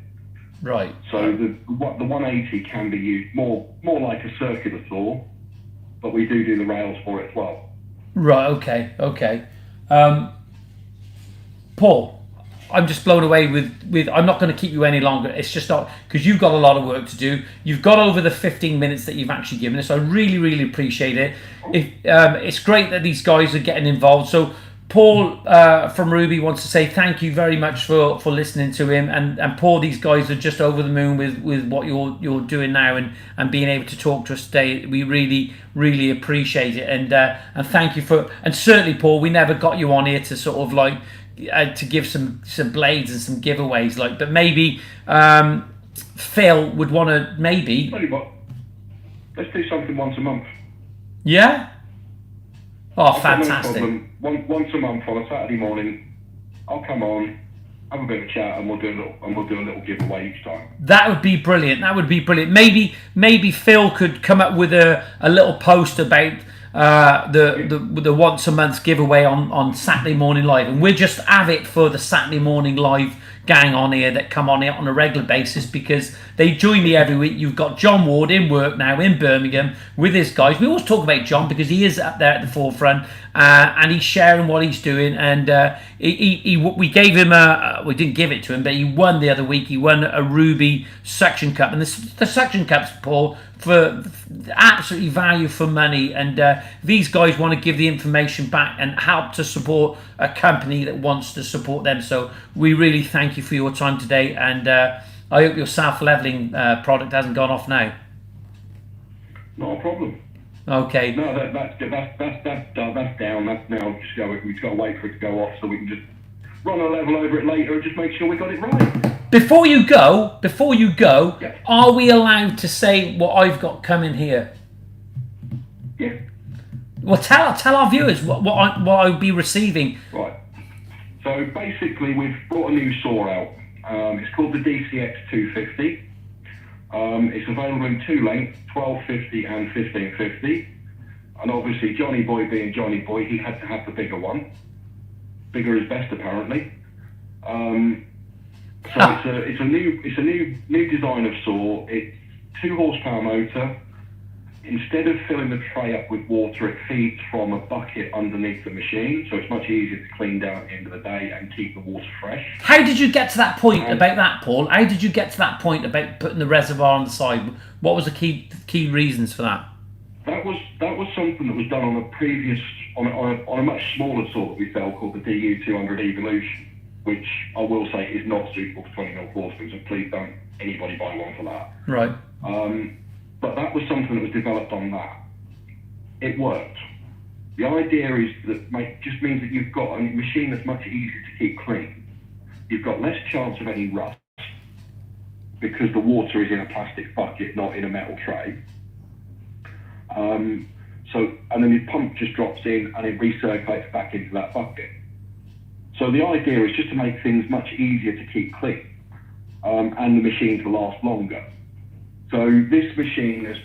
Right. So the 180 can be used more like a circular saw, but we do the rails for it as well. Right. Okay. Paul, I'm just blown away with. I'm not going to keep you any longer. It's just not, because you've got a lot of work to do. You've got over the 15 minutes that you've actually given us. I really, really appreciate it. It's great that these guys are getting involved. So Paul from Rubi wants to say thank you very much for listening to him. And Paul, these guys are just over the moon with what you're doing now and being able to talk to us today. We really, really appreciate it. And thank you for. And certainly, Paul, we never got you on here to sort of like. To give some blades and some giveaways, but maybe Phil would want to maybe. Tell you what, let's do something once a month. Yeah. Oh, I've got no fantastic. problem. Once a month on a Saturday morning, I'll come on, have a bit of a chat, and we'll do a little giveaway each time. That would be brilliant. That would be brilliant. Maybe Phil could come up with a little post about the once a month giveaway on Saturday Morning Live, and we'll just have it for the Saturday Morning Live gang on here that come on here on a regular basis, because they join me every week. You've got John Ward in work now in Birmingham with his guys. We always talk about John because he is up there at the forefront, and he's sharing what he's doing. And we gave him we didn't give it to him, but he won the other week. He won a Rubi suction cup, and the suction cups, Paul, for absolutely value for money. And these guys want to give the information back and help to support a company that wants to support them. So we really thank you for your time today, and I hope your self-leveling product hasn't gone off now. Not a problem. Okay. No, that's down. That's now just going. We've got to wait for it to go off so we can just run a level over it later and just make sure we got it right. Before you go, Yeah. are we allowed to say what I've got coming here? Yeah. Well, tell our viewers what I'll be receiving. Right. So basically, we've brought a new saw out. It's called the DCX 250. It's available in two lengths, 1250 and 1550. And obviously, Johnyboy being Johnyboy, he had to have the bigger one. Bigger is best, apparently. So it's a new design of saw. It's 2 horsepower motor. Instead of filling the tray up with water, it feeds from a bucket underneath the machine, so it's much easier to clean down at the end of the day and keep the water fresh. How did you get to that point about that, Paul? How did you get to that point about putting the reservoir on the side? What was the key reasons for that? That was something that was done on a previous on a much smaller saw that we sell called the DU 200 Evolution, which I will say is not suitable for 20mm claw springs, so please don't anybody buy one for that. Right. But that was something that was developed on that. It worked. The idea is that just means that you've got a machine that's much easier to keep clean. You've got less chance of any rust because the water is in a plastic bucket, not in a metal tray. And then your pump just drops in and it recirculates back into that bucket. So the idea is just to make things much easier to keep clean, and the machine to last longer. So this machine it's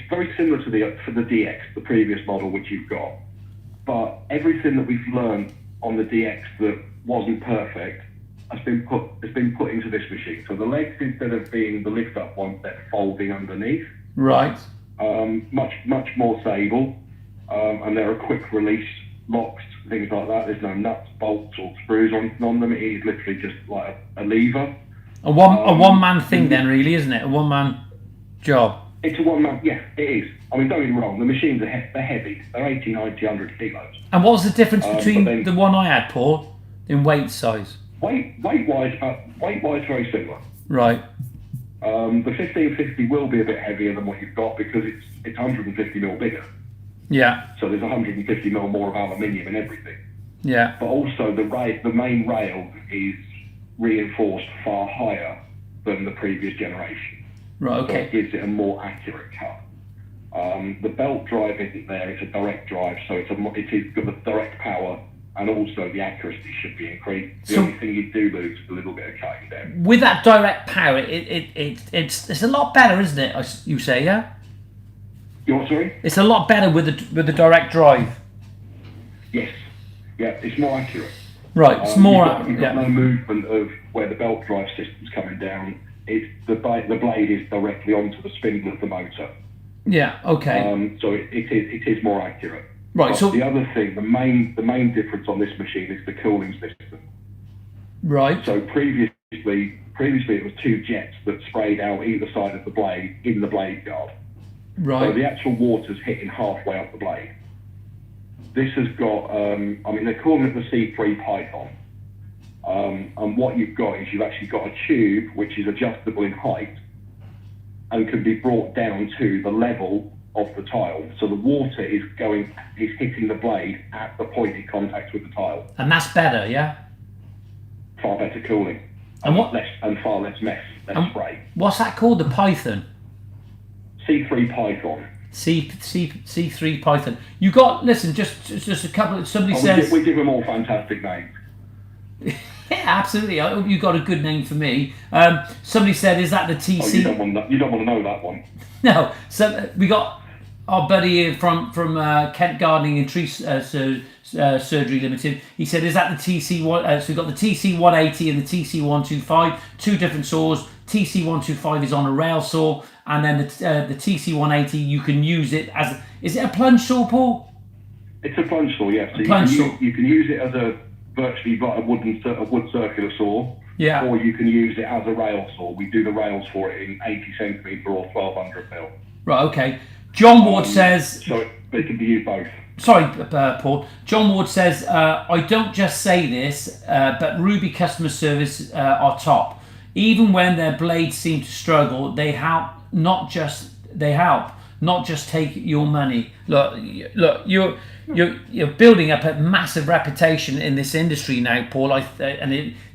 very similar to the DX, the previous model which you've got, but everything that we've learned on the DX that wasn't perfect has been put into this machine. So the legs, instead of being the lift up ones, they're folding underneath. Right. Much more stable, and they're a quick release locks, things like that. There's no nuts, bolts, or screws on them. It is literally just like a lever. A one-man thing then, really, isn't it? A one-man job. It's a one-man, yeah, it is. I mean, don't get me wrong, the machines are heavy. They're 80, 90, 100 kilos. And what was the difference between the one I had, Paul, in weight size? Weight-wise, very similar. Right. The 1550 will be a bit heavier than what you've got because it's 150mm bigger. Yeah. So there's 150mm more of aluminium and everything. Yeah. But also the main rail is reinforced far higher than the previous generation. Right, okay. So it gives it a more accurate cut. The belt drive isn't there, it's a direct drive, so it is got the direct power, and also the accuracy should be increased. The only thing you do lose is a little bit of cutting down. With that direct power, it's a lot better, isn't it? You say, yeah? You what, sorry? It's a lot better with the direct drive. Yes. Yeah, it's more accurate. Right, it's more You've got no movement of where the belt drive system's coming down. The blade is directly onto the spindle of the motor. Yeah, okay. So it is more accurate. Right, but so the other thing, the main difference on this machine is the cooling system. Right. So previously it was 2 jets that sprayed out either side of the blade in the blade guard. Right. So the actual water's hitting halfway up the blade. This has got, they're calling it the C3 Python. And what you've got is you've actually got a tube which is adjustable in height and can be brought down to the level of the tile. So the water is hitting the blade at the point it contacts with the tile. And that's better, yeah? Far better cooling. And far less mess, less spray. What's that called? The Python? C3 Python. C3 Python. You got, listen, just a couple. Somebody says we give them all fantastic names. Yeah, absolutely. I hope you got a good name for me. Somebody said, "Is that the TC?" Oh, you don't want to know that one. No. So we got our buddy here from Kent Gardening and Tree Surgery Limited. He said, "Is that the TC one?" So we've got the TC 180 and the TC 125, two different saws. TC 125 is on a rail saw, and then the TC 180 you can use it as. Is it a plunge saw, Paul? It's a plunge saw, yes. So you can use it as virtually like a wood circular saw. Yeah. Or you can use it as a rail saw. We do the rails for it in 80 centimetre or 1200 mil. Right. Okay. John Ward says. So it can be used both. Sorry, Paul. John Ward says, I don't just say this, but Rubi customer service are top. Even when their blades seem to struggle, they help. Not just take your money. Look, you're building up a massive reputation in this industry now, Paul.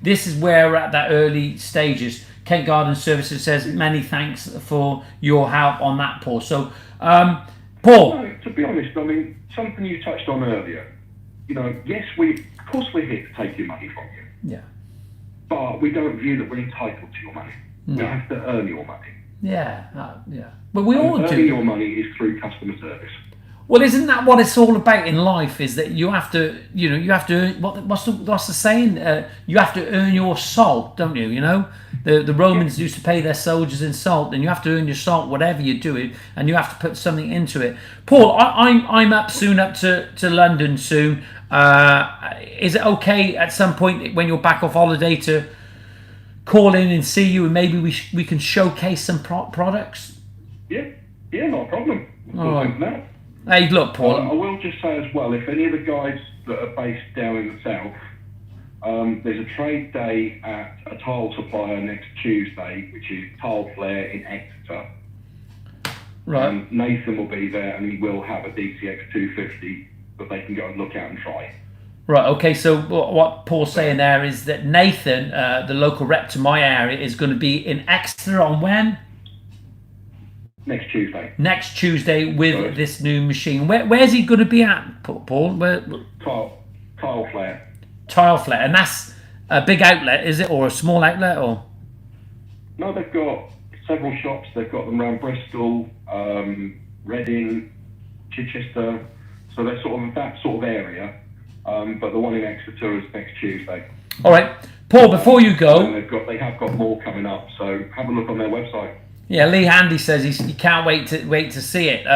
This is where we're at that early stages. Kent Garden Services says many thanks for your help on that, Paul. So, Paul. No, to be honest, I mean, something you touched on earlier. Yes, of course we're here to take your money from you. Yeah. But we don't view that we're entitled to your money. No. We have to earn your money. Yeah, but we all do. Earning your money is through customer service. Well, isn't that what it's all about in life? Is that you have to, you have to. What's the saying? You have to earn your salt, don't you? The Romans used to pay their soldiers in salt, and you have to earn your salt, whatever you're doing, and you have to put something into it. Paul, I'm up to London soon. Is it okay at some point when you're back off holiday to call in and see you, and maybe we can showcase some products? Yeah, not a problem. All right. Hey, look, Paul. I will just say as well, if any of the guys that are based down in the south, there's a trade day at a tile supplier next Tuesday, which is Tile Flare in Exeter. Right. Nathan will be there, and he will have a DCX 250 that they can go and look at and try. Right, okay, so what Paul's saying there is that Nathan, the local rep to my area, is going to be in Exeter on when? Next Tuesday. Next Tuesday with this new machine. Where's he going to be at, Paul? Tile Flare. Tile Flare, and that's a big outlet, is it, or a small outlet, or? No, they've got several shops. They've got them around Bristol, Reading, Chichester. So they're sort of that sort of area. But the one in Exeter is next Tuesday. All right, Paul. Before you go, they have got more coming up. So have a look on their website. Yeah, Lee Handy says he can't wait to see it.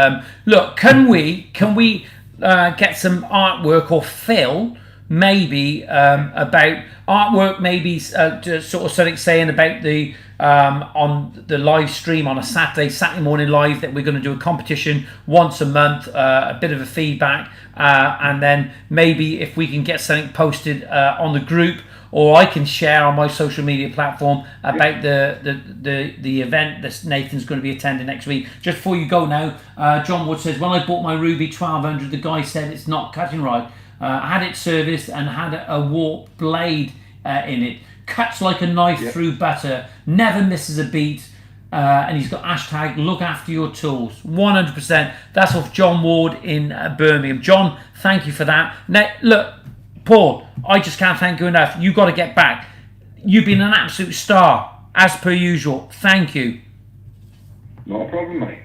Look, can we get some artwork or Phil maybe about artwork? Maybe just sort of something saying about the on the live stream on a Saturday morning live, that we're going to do a competition once a month, a bit of a feedback, and then maybe if we can get something posted on the group, or I can share on my social media platform about the event that Nathan's going to be attending next week. Just before you go now, John Wood says, when I bought my Rubi 1200, the guy said it's not cutting right. I had it serviced and had a warp blade in it. Cuts like a knife through butter, never misses a beat. And he's got hashtag look after your tools. 100%. That's off John Ward in Birmingham. John, thank you for that. Now, look, Paul, I just can't thank you enough. You got to get back. You've been an absolute star, as per usual. Thank you. Not a problem, mate.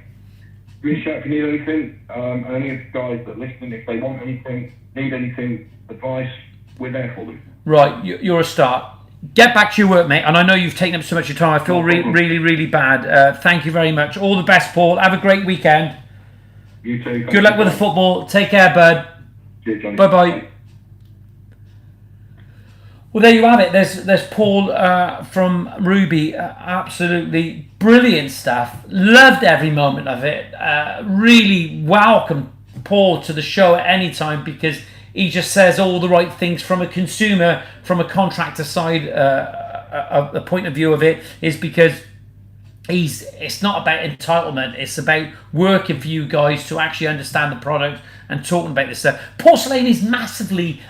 Give me a shout if you need anything. And any of the guys that are listening, if they want anything, need anything, advice, we're there for them. Right, you're a star. Get back to your work, mate. And I know you've taken up so much of your time. I feel really, really bad. Thank you very much. All the best, Paul. Have a great weekend. You too. Good luck with the football. Take care, bud. Cheers, Johnny. Bye-bye. Well, there you have it. There's Paul from Rubi. Absolutely brilliant stuff. Loved every moment of it. Really welcome Paul to the show at any time, because he just says all the right things from a consumer, from a contractor side, a point of view of it, is because it's not about entitlement. It's about working for you guys to actually understand the product and talking about this stuff. Porcelain is massively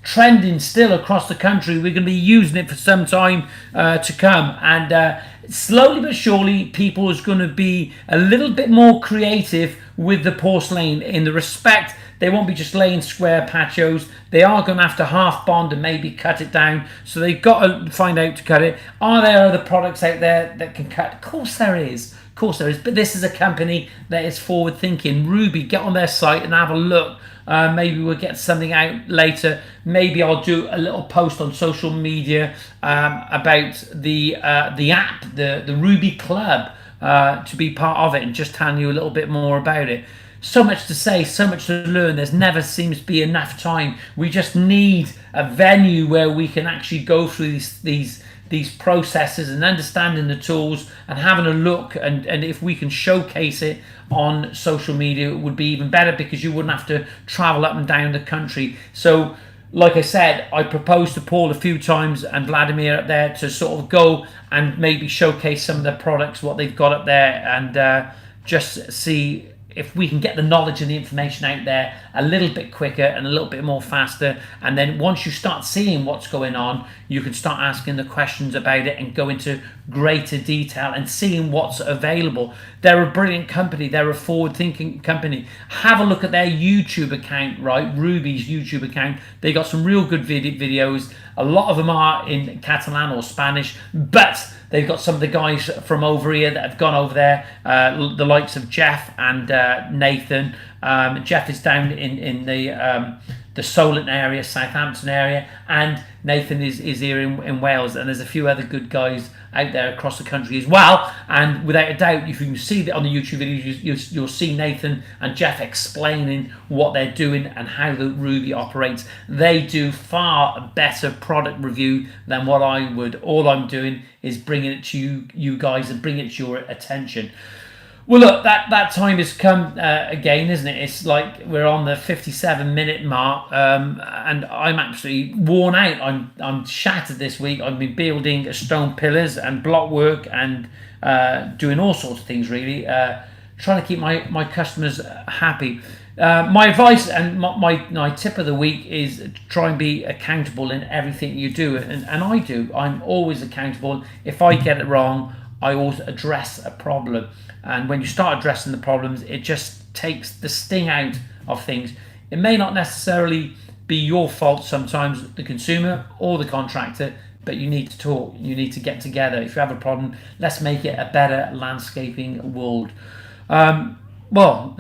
trending still across the country. We're going to be using it for some time to come, and slowly but surely, people is going to be a little bit more creative with the porcelain in the respect. They won't be just laying square patios. They are going to have to half bond and maybe cut it down. So they've got to find out to cut it. Are there other products out there that can cut? Of course there is. Of course there is. But this is a company that is forward thinking. Rubi, get on their site and have a look. Maybe we'll get something out later. Maybe I'll do a little post on social media about the app, the Rubi Club, to be part of it and just tell you a little bit more about it. So much to say, so much to learn. There's never seems to be enough time. We just need a venue where we can actually go through these processes and understanding the tools and having a look, and if we can showcase it on social media, it would be even better because you wouldn't have to travel up and down the country. So like I said, I proposed to Paul a few times and Vladimir up there to sort of go and maybe showcase some of the products, what they've got up there, and just see if we can get the knowledge and the information out there a little bit quicker and a little bit more faster. And then once you start seeing what's going on, you can start asking the questions about it and go into greater detail and seeing what's available. They're a brilliant company. They're a forward-thinking company. Have a look at their YouTube account, right? Rubi's YouTube account. They got some real good videos. A lot of them are in Catalan or Spanish, but they've got some of the guys from over here that have gone over there, the likes of Jeff and Nathan. Jeff is down in the Solent area, Southampton area, and Nathan is here in Wales, and there's a few other good guys out there across the country as well. And without a doubt, if you can see that on the YouTube videos, you'll see Nathan and Jeff explaining what they're doing and how the Rubi operates. They do far better product review than what I would. All I'm doing is bringing it to you guys and bringing it to your attention. Well, look, that time has come again, isn't it? It's like we're on the 57-minute mark, and I'm absolutely worn out. I'm shattered this week. I've been building stone pillars and block work and doing all sorts of things, really, trying to keep my customers happy. My advice and my tip of the week is try and be accountable in everything you do, and I do. I'm always accountable. If I get it wrong, I always address a problem. And when you start addressing the problems, it just takes the sting out of things. It may not necessarily be your fault sometimes, the consumer or the contractor, but you need to talk. You need to get together. If you have a problem, let's make it a better landscaping world. Well,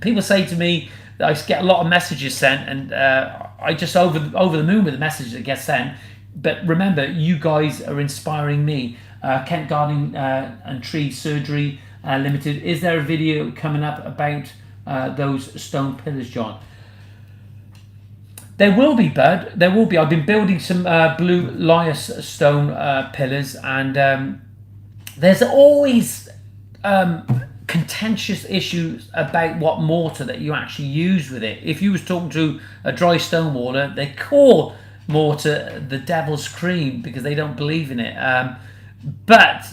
people say to me that I get a lot of messages sent, and I just over the moon with the messages that get sent. But remember, you guys are inspiring me. Kent Gardening and Tree Surgery Limited. Is there a video coming up about those stone pillars, John? There will be, bud. There will be. I've been building some blue lias stone pillars, and there's always contentious issues about what mortar that you actually use with it. If you was talking to a dry stone waller, they call mortar the devil's cream because they don't believe in it. But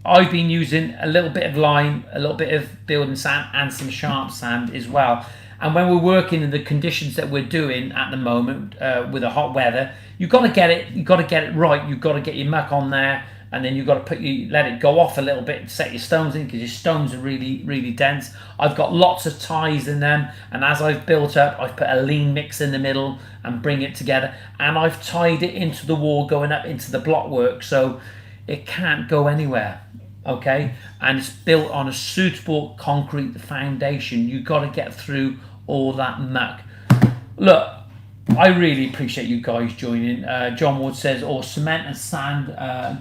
I've been using a little bit of lime, a little bit of building sand, and some sharp sand as well. And when we're working in the conditions that we're doing at the moment with the hot weather, you've got to get it. You've got to get it right. You've got to get your muck on there, and then you've got to let it go off a little bit, set your stones in because your stones are really, really dense. I've got lots of ties in them, and as I've built up, I've put a lean mix in the middle and bring it together, and I've tied it into the wall going up into the block work, so it can't go anywhere. Okay, and it's built on a suitable concrete foundation. You've got to get through all that muck. Look, I really appreciate you guys joining. John Ward says, or cement and sand,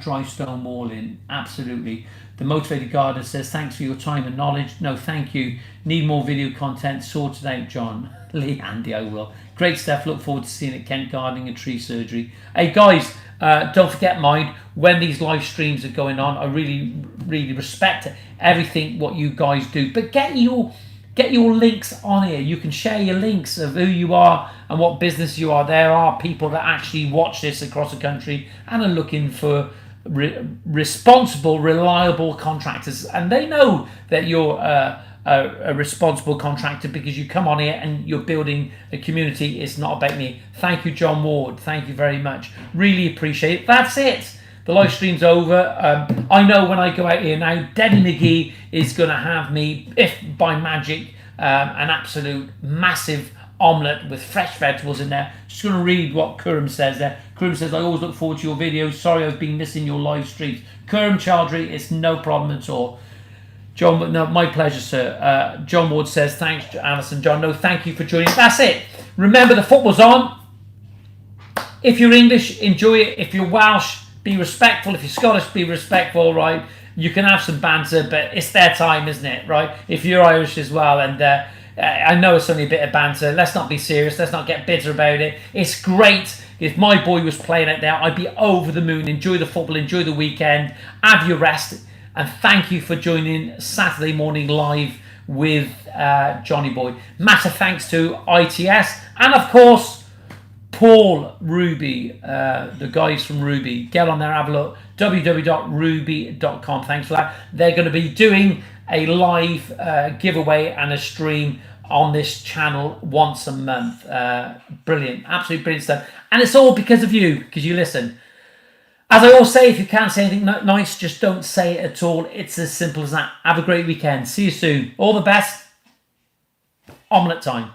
dry stone walling. Absolutely. The Motivated Gardener says, thanks for your time and knowledge. No, thank you. Need more video content sorted out, John. Lee, Andy, I will. Great stuff. Look forward to seeing it. Kent Gardening and Tree Surgery. Hey, guys, don't forget, mind, when these live streams are going on, I really, really respect everything what you guys do. But get your links on here. You can share your links of who you are and what business you are. There are people that actually watch this across the country and are looking for responsible, reliable contractors, and they know that you're a responsible contractor because you come on here and you're building a community. It's not about me. Thank you, John Ward. Thank you very much. Really appreciate it. That's it. The live stream's over. I know when I go out here now, Debbie McGee is going to have me, if by magic, an absolute massive omelette with fresh vegetables in there. Just going to read what Kurum says there. Kurum says, I always look forward to your videos. Sorry I've been missing your live streams. Kurum Chowdhury, it's no problem at all. John, no, my pleasure, sir. John Ward says, thanks, Alison. John, no, thank you for joining. That's it. Remember, the football's on. If you're English, enjoy it. If you're Welsh, be respectful. If you're Scottish, be respectful, right? You can have some banter, but it's their time, isn't it, right? If you're Irish as well, and I know it's only a bit of banter. Let's not be serious. Let's not get bitter about it. It's great. If my boy was playing out there, I'd be over the moon. Enjoy the football. Enjoy the weekend. Have your rest. And thank you for joining Saturday Morning Live with Johnyboy. Massive thanks to ITS and, of course, Paul Rubi, the guys from Rubi. Get on there, have a look. www.rubi.com. Thanks for that. They're going to be doing a live giveaway and a stream on this channel once a month. Brilliant. Absolutely brilliant stuff. And it's all because of you, because you listen. As I always say, if you can't say anything nice, just don't say it at all. It's as simple as that. Have a great weekend. See you soon. All the best. Omelette time.